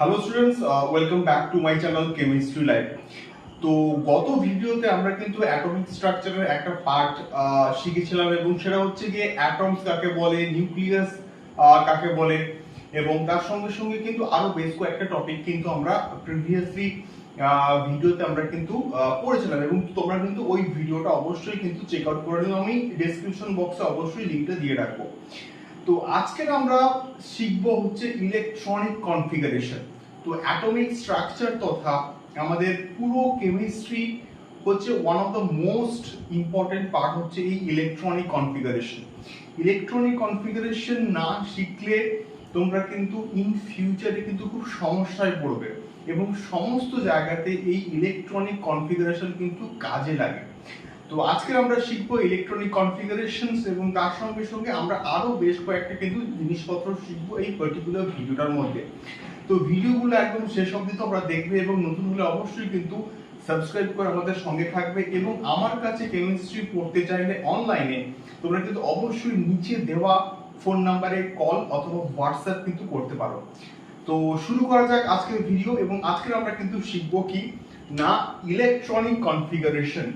Hello students, welcome back to my channel chemistry live. তো গত ভিডিওতে আমরা কিন্তু অ্যাটমিক স্ট্রাকচারের একটা পার্ট শিখেছিলাম এবং সেটা হচ্ছে গিয়ে অ্যাটমস কাকে বলে, নিউক্লিয়াস কাকে বলে, এবং তার সঙ্গে সঙ্গে কিন্তু আরো বেশ কয়েকটা টপিক কিন্তু আমরা প্রিভিয়াসলি ভিডিওতে আমরা কিন্তু পড়েছিলাম এবং তোমরা কিন্তু ওই ভিডিওটা অবশ্যই কিন্তু চেক আউট করে নিও। আমি ডেসক্রিপশন বক্সে অবশ্যই লিংকটা দিয়ে রাখবো। তো আজকের আমরা শিখব হচ্ছে ইলেকট্রনিক কনফিগারেশন। তো অ্যাটমিক স্ট্রাকচার তথা আমাদের পুরো কেমিস্ট্রি হচ্ছে one of the most important part হচ্ছে এই ইলেকট্রনিক কনফিগারেশন। ইলেকট্রনিক কনফিগারেশন না শিখলে তোমরা কিন্তু ইন ফিউচারে কিন্তু খুব সমস্যায় পড়বে এবং সমস্ত জায়গাতে এই ইলেকট্রনিক কনফিগারেশন কিন্তু কাজে লাগে। তো আজকে আমরা শিখবো ইলেকট্রনিক কনফিগারেশনস এবং তার সঙ্গে সঙ্গে আমরা আরো বেশ কয়েকটা কিন্তু জিনিসপত্র শিখবো এই পার্টিকুলার ভিডিওটার মধ্যে। তো ভিডিওগুলো একদম শেষ অবধি তোমরা দেখবে এবং নতুন হলে অবশ্যই কিন্তু সাবস্ক্রাইব করে আমাদের সঙ্গে থাকবে এবং আমার কাছে কেমিস্ট্রি পড়তে চাইলে অনলাইনে তোমরা কিন্তু অবশ্যই নিচে দেওয়া ফোন নাম্বারে কল অথবা হোয়াটসঅ্যাপ কিন্তু করতে পারো। তো শুরু করা যাক আজকের ভিডিও এবং আজকে আমরা কিন্তু শিখবো কি না ইলেকট্রনিক কনফিগারেশন।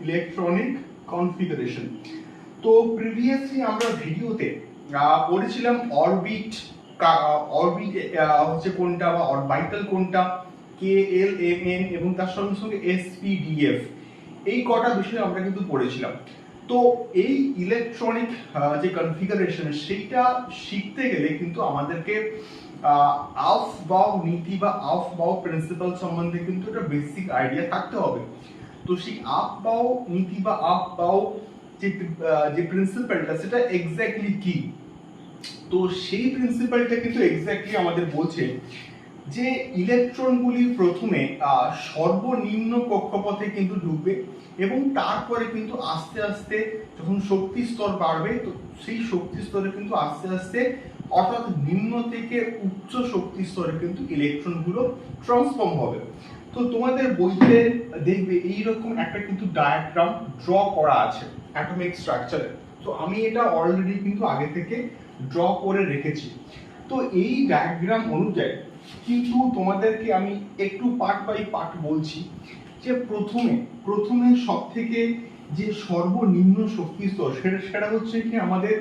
ইলেকট্রনিক কনফিগারেশন, তো প্রিভিয়াসলি আমরা ভিডিওতে পড়েছিলাম অরবিট। অরবিট হচ্ছে কোনটা বা অরবিটাল কোনটা, কে এল এম এন এবং তার সঙ্গে সঙ্গে এসপিডিএফ, এই কটা বিষয় আমরা কিন্তু পড়েছিলাম। তো এই ইলেকট্রনিক যে কনফিগারেশন সেইটা শিখতে গেলে কিন্তু আমাদেরকে আফবাউ নীতি বা আফবাউ প্রিন্সিপাল সম্বন্ধে কিন্তু একটা বেসিক আইডিয়া থাকতে হবে। তো সেই আফবাউ নীতি বা আফবাউ যে প্রিন্সিপালটা সেটা এক্স্যাক্টলি কি, তো সেই প্রিন্সিপালটা কিন্তু এক্স্যাক্টলি আমাদের বলছে যে ইলেকট্রনগুলি প্রথমে সর্বনিম্ন কক্ষপথে কিন্তু ঢুকবে এবং তারপরে কিন্তু আস্তে আস্তে যখন শক্তি স্তর বাড়বে তো সেই শক্তি স্তরে কিন্তু আস্তে আস্তে অর্থাৎ নিম্ন থেকে উচ্চ শক্তি স্তরে কিন্তু ইলেকট্রনগুলো ট্রান্সফর্ম হবে। তো তোমাদের বইতে দেখবে এইরকম একটা কিন্তু ডায়াগ্রাম ড্র করা আছে অ্যাটমিক স্ট্রাকচারে। তো আমি এটা অলরেডি কিন্তু আগে থেকে ড্র করে রেখেছি। তো এই ডায়াগ্রাম অনুযায়ী কিন্তু তোমাদেরকে আমি একটু পার্ট বাই পার্ট বলছি যে প্রথমে সব থেকে যে সর্বনিম্ন শক্তি স্তর সেটা হচ্ছে কি আমাদের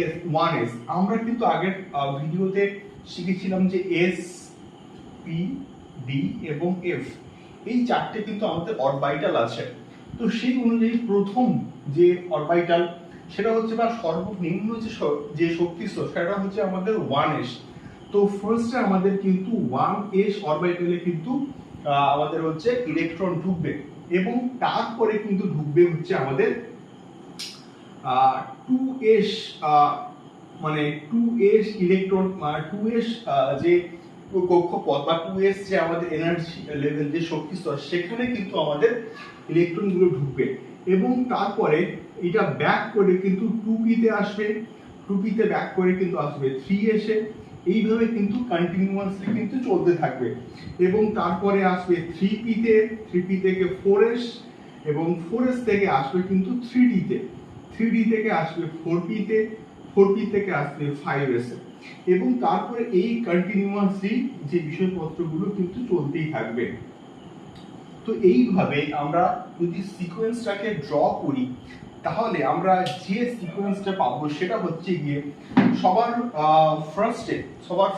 S1s। আমরা কিন্তু আগের ভিডিওতে শিখেছিলাম যে এস, পি, ডি এবং এফ, এই চারটে কিন্তু আমাদের অরবিটাল আছে। তো সেই অনুযায়ী প্রথম যে অরবিটাল সেটা হচ্ছে বা সর্বনিম্ন যে শক্তি স্তর সেটা হচ্ছে আমাদের 1s। তো ফার্স্টে আমাদের কিন্তু 1s অরবিটালে কিন্তু আমাদের হচ্ছে ইলেকট্রন ঢুকবে এবং তারপরে কিন্তু ঢুকবে হচ্ছে আমাদের 2s, মানে 2s ইলেকট্রন, 2s যে কক্ষপথ বা 2s যে আমাদের এনার্জি লেভেল যে শক্তি স্তর সেখানে কিন্তু আমাদের ইলেকট্রনগুলো ঢুকবে এবং তারপরে এটা ব্যাক করে কিন্তু 2p তে আসবে, 2p তে ব্যাক করে কিন্তু আসবে 3s এ, এইভাবে কিন্তু কন্টিনিউয়াসলি কিন্তু চলতে থাকবে এবং তারপরে আসবে 3p তে, 3p থেকে 4s এবং 4s থেকে আসবে কিন্তু 3d তে, 3d থেকে আসবে 4p তে, 4p থেকে আসবে 5s এ এবং তারপরে এই কন্টিনিউয়াসলি যে বিষয়পত্রগুলো কিন্তু চলতেই থাকবে। তো এইভাবে আমরা যদি সিকোয়েন্সটাকে ড্র করি তাহলে আমরা যে সিকোয়েন্সটা পাবো সেটা হচ্ছে গিয়ে সবার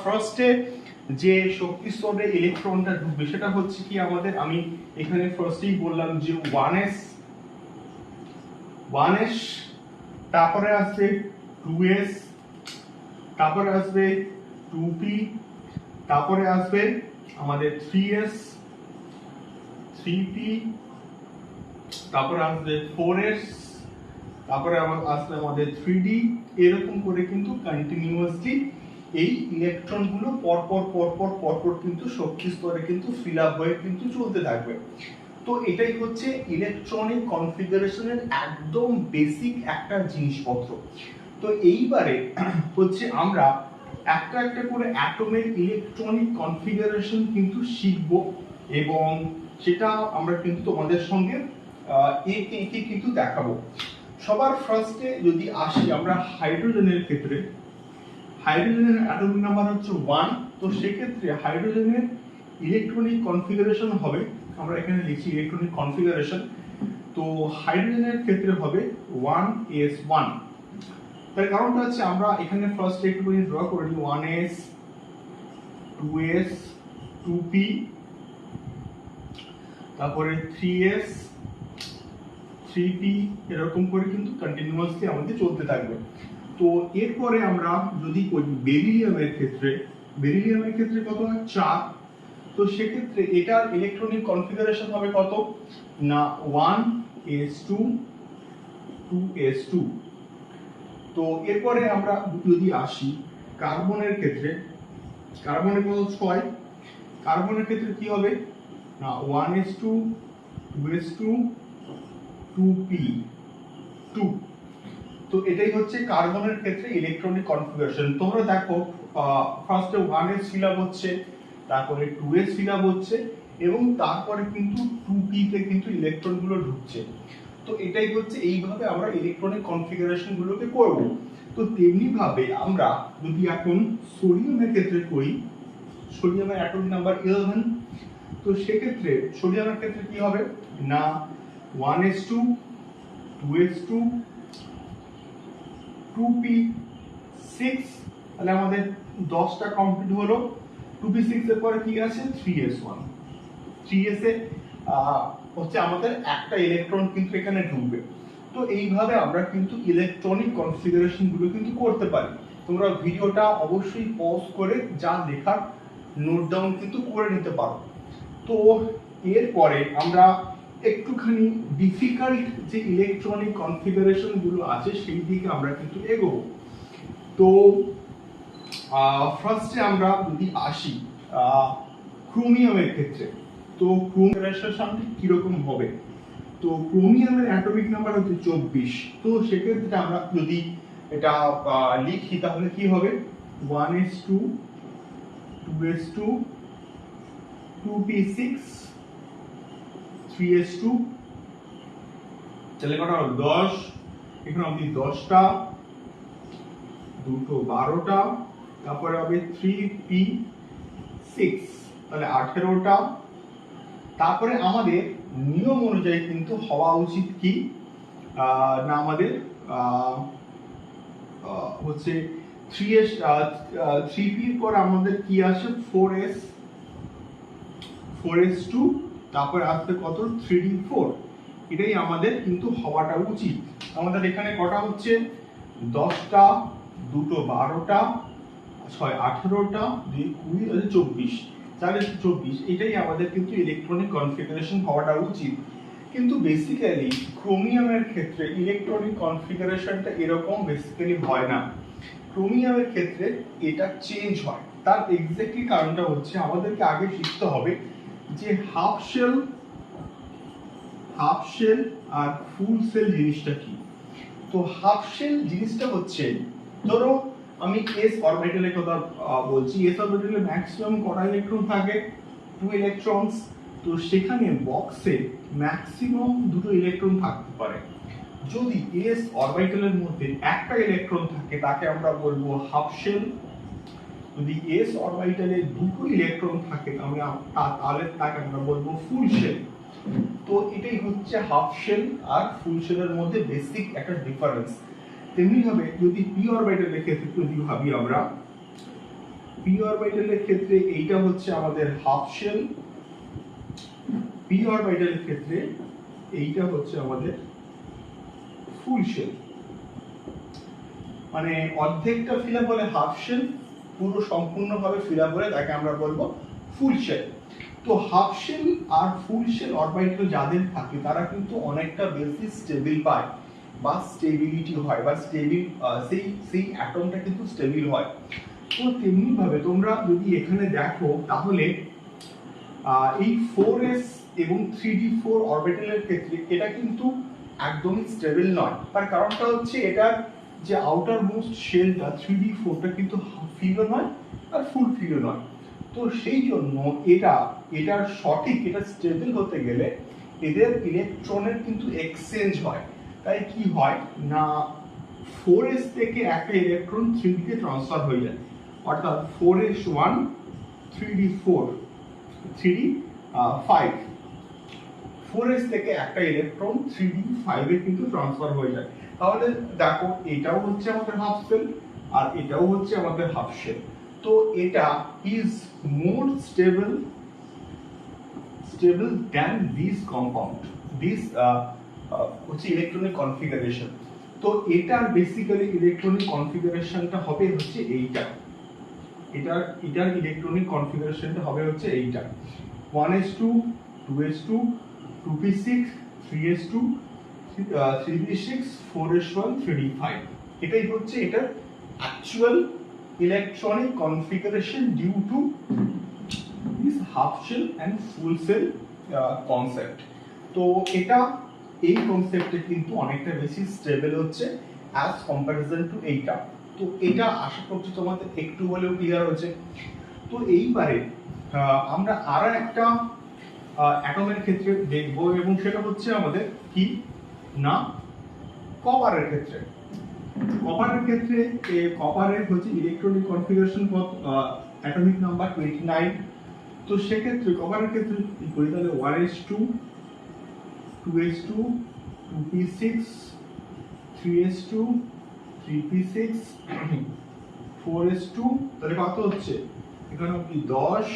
ফার্স্টে যে শক্তি স্তরে ইলেকট্রনটা ঢুকবে সেটা হচ্ছে কি আমাদের, আমি এখানে ফার্স্টেই বললাম যে 1s, তারপরে আসবে 2s, তারপরে আসবে 2p, তারপরে আসবে আমাদের 3s, 3p, তারপরে আসবে 4s, তারপরে আসবে আমাদের 3d। এরকম করে কিন্তু কন্টিনিউয়াসলি এই ইলেকট্রনগুলো পরপর কিন্তু শক্তি স্তরে কিন্তু ফিল আপ হয়ে কিন্তু চলতে থাকবে। তো এটাই হচ্ছে ইলেকট্রনিক কনফিগারেশনের একদম বেসিক একটা জিনিসপত্র। তো এইবারে হচ্ছে আমরা একটা একটা করে অ্যাটমের ইলেকট্রনিক কনফিগারেশন কিন্তু শিখব এবং সেটা আমরা কিন্তু তোমাদের সঙ্গে একে একে কিন্তু দেখাবো। সবার ফার্স্টে যদি আসি আমরা হাইড্রোজেনের ক্ষেত্রে, হাইড্রোজেনের অ্যাটমিক নাম্বার হচ্ছে 1, তো সেক্ষেত্রে হাইড্রোজেনের ইলেকট্রনিক কনফিগারেশন হবে, আমরা এখানে লিখছি ইলেকট্রনিক কনফিগারেশন, তো হাইড্রোজেনের ক্ষেত্রে হবে 1s1। তার কারণটা হচ্ছে আমরা এখানে ফার্স্ট একটু ড্র করে নিই 1s 2s 2p, তারপরে 3s 3p, এরকম করে কিন্তু কন্টিনিউয়াসলি আমাদের চলতে থাকবে। তো এরপরে আমরা যদি বেরিলিয়ামের ক্ষেত্রে কত হয় 4, তো সেক্ষেত্রে এটার ইলেকট্রনিক কনফিগারেশন হবে কত না 1s2 2s2। তো এরপরে আমরা যদি আসি কার্বনের ক্ষেত্রে, কার্বনের কত 6, কার্বনের ক্ষেত্রে কি হবে না 1s2 2s2 2p2। তো এটাই হচ্ছে কার্বনের ক্ষেত্রে ইলেকট্রনিক কনফিগারেশন। তোমরা দেখো ফার্স্টে 1s ফিল আপ হচ্ছে, তারপরে 2s ফিল আপ হচ্ছে, এবং তারপরে কিন্তু 2p তে কিন্তু ইলেকট্রন গুলো ঢুকছে। তো এটাই হচ্ছে, এইভাবে আমরা ইলেকট্রনিক কনফিগারেশন গুলোকে করব। তো তেমনি ভাবে আমরা যদি এখন সোডিয়ামের ক্ষেত্রে করি, সোডিয়ামের অ্যাটমিক নাম্বার 11, তো সেক্ষেত্রে সোডিয়ামের ক্ষেত্রে কি হবে না 1s2 2s2 2p6, তাহলে আমাদের 10টা কমপ্লিট হলো। 2p6 এর পরে কি আছে 3s1, 3s এ হচ্ছে আমাদের একটা ইলেকট্রন কিন্তু এখানে ঢুকবে। তো এইভাবে আমরা কিন্তু ইলেকট্রনিক কনফিগারেশন গুলো কিন্তু করতে পারি। তোমরা ভিডিওটা অবশ্যই পজ করে যা লেখার নোট ডাউন কিন্তু করে নিতে পারো। তো এরপরে আমরা একটুখানি ডিফিকাল্ট যে ইলেকট্রনিক কনফিগারেশন গুলো আছে সেই দিকে আমরা কিন্তু এগোবো। তো ফার্স্টে আমরা যদি আসি ক্রোমিয়ামের ক্ষেত্রে, তো ক্রোমিয়ামের কিরকম হবে, তো ক্রোমিয়ামের অ্যাটমিক নাম্বার হচ্ছে 24। তো সেক্ষেত্রে আমরা যদি এটা লিখি তাহলে কি হবে 1s2 2s2 2p6 3s2, তাহলে কত হলো 10, এখানে অবধি 10টা, দুটো 12টা, তারপরে হবে 3p6, তাহলে 18টা। তারপরে আমাদের নিয়ম অনুযায়ী কিন্তু হওয়া উচিত কি না আমাদের হচ্ছে 3s 3p এর পর আমাদের কি আসে 4s2, তারপরে আসবে কত 3d4, এটাই আমাদের কিন্তু হওয়াটা উচিত। আমাদের এখানে কটা হচ্ছে 10টা, দুটো 12টা, 6 18টা, 2 20 24, তাহলে 24, এটাই আমাদের কিন্তু ইলেকট্রনিক কনফিগারেশন হওয়াটা উচিত। কিন্তু বেসিক্যালি ক্রোমিয়ামের ক্ষেত্রে ইলেকট্রনিক কনফিগারেশনটা এরকম বেসিক্যালি হয় না। ক্রোমিয়ামের ক্ষেত্রে এটা চেঞ্জ হয়। তার এক্স্যাক্টলি কারণটা হচ্ছে আমাদেরকে আগে শিখতে হবে যে হাফ শেল আর ফুল সেল জিনিসটা কি। তো হাফ শেল জিনিসটা হচ্ছে, ধরো আমি s অরবিটালের কথা বলছি, s অরবিটালে ম্যাক্সিমাম কটা ইলেকট্রন থাকে 2 ইলেকট্রনস, তো সেখানে বক্সে ম্যাক্সিমাম দুটো ইলেকট্রন থাকতে পারে। যদি s অরবিটালের মধ্যে একটা ইলেকট্রন থাকে তাকে আমরা বলবো হাফ শেল। যদি s অরবিটালে দুটো ইলেকট্রন থাকে তাহলে তাকে আমরা বলবো ফুল শেল। তো এটাই হচ্ছে হাফ শেল আর ফুল শেলের মধ্যে বেসিক একটা ডিফারেন্স। তেমনি ভাবে যদি p অরবিটালের ক্ষেত্রে যদি ভাবি আমরা, p অরবিটালের ক্ষেত্রে এইটা হচ্ছে আমাদের হাফ শেল, p অরবিটালের ক্ষেত্রে এইটা হচ্ছে আমাদের ফুল শেল। মানে অর্ধেকটা ফিল আপ হলে হাফ শেল, পুরো সম্পূর্ণভাবে ফিল আপ হলে তাকে আমরা বলবো ফুল শেল। তো হাফ শেল আর ফুল শেল অরবিটাল যাদের থাকে তারা কিন্তু অনেকটা বেশি স্টেবল পায় বা স্টেবিলিটি হয়, বা স্টেবল সেই অ্যাটমটা কিন্তু স্টেবল হয়। তো তেমনি ভাবে তোমরা যদি এখানে দেখো তাহলে এই 4s এবং 3d4 অরবিটালের ক্ষেত্রে এটা কিন্তু একদমই স্টেবল নয়। তার কারণটা হচ্ছে এটার যে আউটার মোস্ট শেলটা 3d4টা কিন্তু হাফ ফিলও নয় আর ফুল ফিলও নয়। তো সেই জন্য এটার সঠিক এটা স্টেবল হতে গেলে এদের ইলেকট্রনের কিন্তু এক্সচেঞ্জ হয়। তাই কি হয় না 4s থেকে একটা ইলেকট্রন 3d তে ট্রান্সফার হয়ে যায়, অর্থাৎ 4s1 3d4 3d 5, 4s থেকে একটা ইলেকট্রন 3d5 এ কিন্তু ট্রান্সফার হয়ে যায়। তাহলে দেখো এটাও হচ্ছে আমাদের হাফ শেল আর এটাও হচ্ছে আমাদের হাফ শেল। তো এটা is more stable than this compound, this হচ্ছে ইলেকট্রনিক কনফিগারেশন। তো এটার বেসিক্যালি ইলেকট্রনিক কনফিগারেশনটা হবে হচ্ছে এইটা, এটার ইলেকট্রনিক কনফিগারেশনটা হবে হচ্ছে এইটা 1s2 2s2 2p6 3s2 3p6 4s1 3d5। এটাই হচ্ছে এটার actual electronic configuration due to this half shell and full shell concept. তো এটা এই কনসেপ্টে কিন্তু অনেকটা বেশি স্টেবল হচ্ছে অ্যাজ কম্পারিজন টু এইটা। তো এটা আশা করছি তোমাদের একটু হলেও ক্লিয়ার হচ্ছে। তো এইবারে আমরা আরো একটা অ্যাটমের ক্ষেত্রে দেখব, এবং সেটা হচ্ছে আমাদের কি না কপারের ক্ষেত্রে। কপারের ক্ষেত্রে কপারের হচ্ছে ইলেকট্রনিক কনফিগারেশন অ্যাটমিক নাম্বার 29। তো সেক্ষেত্রে কপারের ক্ষেত্রে কি করি, তাহলে 1s2 2s2 2p6 3s2 3p6 4s2, তাহলে কত হচ্ছে এখানে অব্দি 10,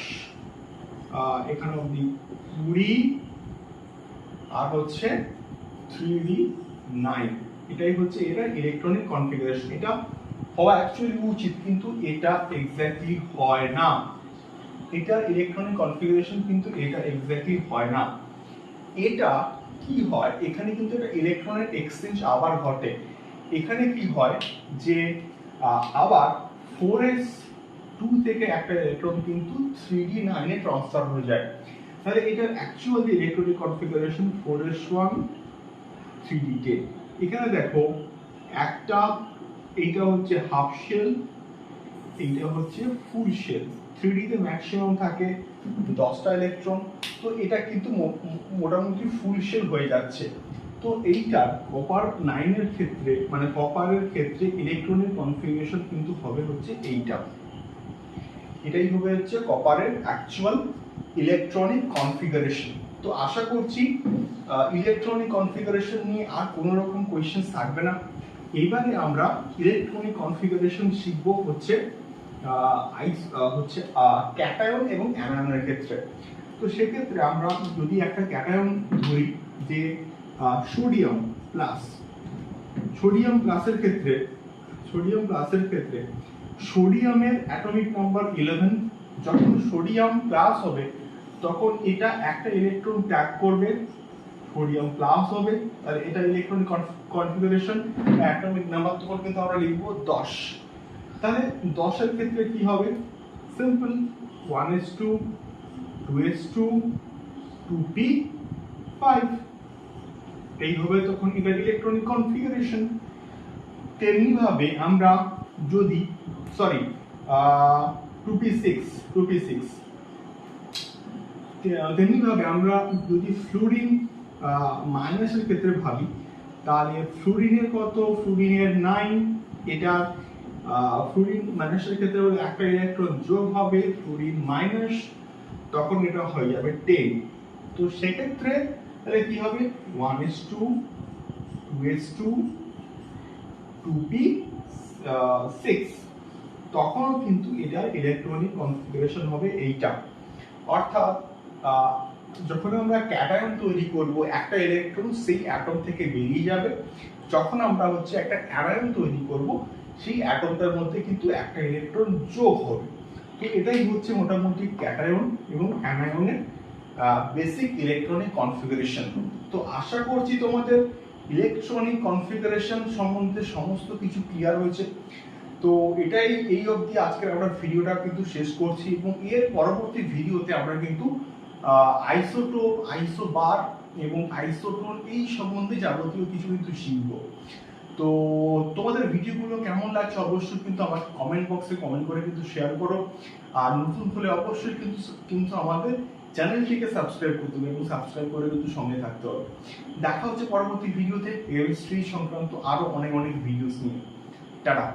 এখানে অব্দি 20 আর হচ্ছে 3d9। এটাই হচ্ছে এটা ইলেকট্রনিক কনফিগারেশন। এটা হওয়া অ্যাকচুয়ালি উচিত, কিন্তু এটা এক্স্যাক্টলি হয় না। এটা ইলেকট্রনিক কনফিগারেশন কিন্তু এটা এক্স্যাক্টলি হয় না। এটা কি হয়, এখানে কিন্তু একটা ইলেকট্রনের এক্সচেঞ্জ আবার ঘটে। এখানে কি হয় যে আবার 4s2 থেকে একটা ইলেকট্রন কিন্তু 3d9 এ ট্রান্সফার হয়ে যায়। তাহলে এটার অ্যাকচুয়াল যে ইলেকট্রনিক কনফিগারেশন 4s1 3d10। এখানে দেখো একটা, এইটা হচ্ছে হাফ শেল, এইটা হচ্ছে ফুল শেল। 3d তে ম্যাক্সিমাম থাকে 10টা ইলেকট্রন, তো এটা কিন্তু মোটামুটি ফুল শেল হয়ে যাচ্ছে। তো এইটা কপার 9 এর ক্ষেত্রে, মানে কপারের ক্ষেত্রে ইলেকট্রনিক কনফিগারেশন কিন্তু হবে হচ্ছে এইটা। এটাই হবে হচ্ছে কপারের অ্যাকচুয়াল ইলেকট্রনিক কনফিগারেশন। তো আশা করছি ইলেকট্রনিক কনফিগারেশন নিয়ে আর কোনো রকম কোয়েশ্চেন থাকবে না। এইবারে আমরা ইলেকট্রনিক কনফিগারেশন শিখবো হচ্ছে ক্যাটায়ন এবং অ্যানায়নের ক্ষেত্রে। তো সেক্ষেত্রে আমরা যদি একটা ক্যাটায়ন ধরি যে সোডিয়াম প্লাস, সোডিয়াম প্লাসের ক্ষেত্রে সোডিয়ামের অ্যাটমিক নাম্বার 11। যখন সোডিয়াম প্লাস হবে তখন এটা একটা ইলেকট্রন ত্যাগ করবে, সোডিয়াম প্লাস হবে, তাহলে এটা ইলেকট্রনিক কনফিগারেশন অ্যাটমিক নাম্বার তখন কিন্তু আমরা লিখবো 10। তাহলে 10 এর ক্ষেত্রে কি হবে, সিম্পল 1s2 2s2 2p5, এই হবে তখন এটা ইলেকট্রনিক কনফিগারেশন। তেমনি ভাবে আমরা যদি সরি 2p6 তেমনি ভাবে আমরা যদি ফ্লুরিন মাইনাসের ক্ষেত্রে ভাবি, তাহলে ফ্লুরিনের কত, ফ্লুরিনের 9, এটা ফ্লুরিন মাইনাসের ক্ষেত্রে একটা ইলেকট্রন যোগ হবে ফ্লুরিন মাইনাস, তখন এটা হয়ে যাবে 10। তো সেক্ষেত্রে তাহলে কি হবে 1s2 2s2 2p6, তখন কিন্তু এটার ইলেকট্রনিক কনফিগারেশন হবে এইটা। অর্থাৎ যখন আমরা ক্যাটায়ন তৈরি করব একটা ইলেকট্রন সেই অ্যাটম থেকে বেরিয়ে যাবে, যখন আমরা হচ্ছে একটা অ্যানায়ন তৈরি করব সেই অ্যাটমটার মধ্যে কিন্তু একটা ইলেকট্রন যোগ হবে। তো এটাই হচ্ছে মোটামুটি ক্যাটায়ন এবং অ্যানায়নের বেসিক ইলেকট্রনিক কনফিগারেশন। তো আশা করছি তোমাদের ইলেকট্রনিক কনফিগারেশন সম্বন্ধে সমস্ত কিছু ক্লিয়ার হয়েছে। তো এটাই এই অবধি আজকের আমরা ভিডিওটা কিন্তু শেষ করছি, এবং এর পরবর্তী ভিডিওতে আমরা কিন্তু আইসোটোপ, আইসোবার এবং আইসোটোন এই সম্বন্ধে যাবতীয় কিছু কিন্তু শিখব। তো তোমাদের ভিডিওগুলো কেমন লাগছে অবশ্যই কিন্তু আমাকে কমেন্ট বক্সে কমেন্ট করে কিন্তু শেয়ার করো। আর নতুন হলে অবশ্যই কিন্তু আমাদের চ্যানেলটিকে সাবস্ক্রাইব করতে হবে এবং সাবস্ক্রাইব করে কিন্তু সঙ্গে থাকতে হবে। দেখা হচ্ছে পরবর্তী ভিডিওতে কেমিস্ট্রি সংক্রান্ত আরো অনেক অনেক ভিডিওস নিয়ে। টাটা।